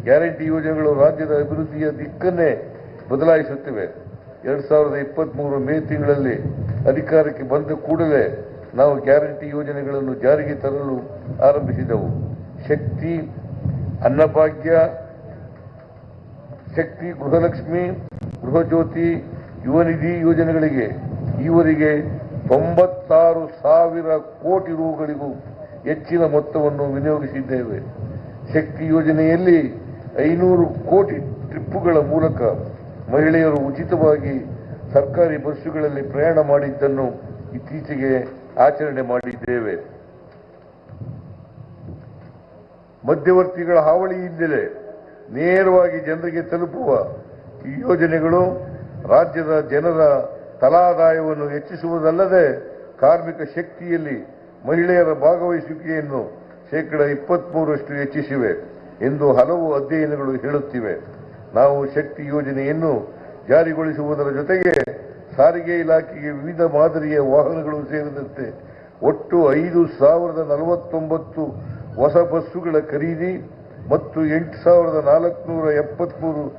Guarantee ಯೋಜನೆಗಳು ರಾಜ್ಯದ ಅಭಿವೃದ್ಧಿಯ ದಿಕ್ಕನ್ನೇ ಬದಲಾಯಿಸುತ್ತಿವೆ. 2023 ಮೇ ತಿಂಗಳಲ್ಲಿ ಅಧಿಕಾರಕ್ಕೆ ಬಂದ ಕೂಡಲೇ ನಾವು ಗ್ಯಾರಂಟಿ ಯೋಜನೆಗಳನ್ನು ಜಾರಿಗೆ ತರಲು ಆರಂಭಿಸಿದೆವು. ಶಕ್ತಿ, ಅನ್ನಭಾಗ್ಯ, ಶಕ್ತಿ, ಗೃಹಲಕ್ಷ್ಮಿ, ಗೃಹಜ್ಯೋತಿ, ಯುವನಿಧಿ ಯೋಜನೆಗಳಿಗೆ ಈವರೆಗೆ 96,000 ಕೋಟಿ ರುಗಳಿಗೂ ಹೆಚ್ಚಿನ ಮೊತ್ತವನ್ನು ವಿನಿಯೋಗಿಸಿದ್ದೇವೆ. ಶಕ್ತಿ ಯೋಜನೆಯಲ್ಲಿ 500 ಕೋಟಿ ಟ್ರಿಪ್ಪುಗಳ ಮೂಲಕ ಮಹಿಳೆಯರು ಉಚಿತವಾಗಿ ಸರ್ಕಾರಿ ಬಸ್ಸುಗಳಲ್ಲಿ ಪ್ರಯಾಣ ಮಾಡಿದ್ದನ್ನು ಇತ್ತೀಚೆಗೆ ಆಚರಣೆ ಮಾಡಿದ್ದೇವೆ. ಮಧ್ಯವರ್ತಿಗಳ ಹಾವಳಿಯಿಂದಲೇ ನೇರವಾಗಿ ಜನರಿಗೆ ತಲುಪುವ ಈ ಯೋಜನೆಗಳು ರಾಜ್ಯದ ಜನರ ತಲಾದಾಯವನ್ನು ಹೆಚ್ಚಿಸುವುದಲ್ಲದೆ ಕಾರ್ಮಿಕ ಶಕ್ತಿಯಲ್ಲಿ ಮಹಿಳೆಯರ ಭಾಗವಹಿಸುವಿಕೆಯನ್ನು 23% ಹೆಚ್ಚಿಸಿವೆ ಎಂದು ಹಲವು ಅಧ್ಯಯನಗಳು ಹೇಳುತ್ತಿವೆ. ನಾವು ಶಕ್ತಿ ಯೋಜನೆಯನ್ನು ಜಾರಿಗೊಳಿಸುವುದರ ಜೊತೆಗೆ ಸಾರಿಗೆ ಇಲಾಖೆಗೆ ವಿವಿಧ ಮಾದರಿಯ ವಾಹನಗಳು ಸೇರಿದಂತೆ ಒಟ್ಟು 5,049 ಹೊಸ ಬಸ್ಸುಗಳ ಖರೀದಿ ಮತ್ತು 8,473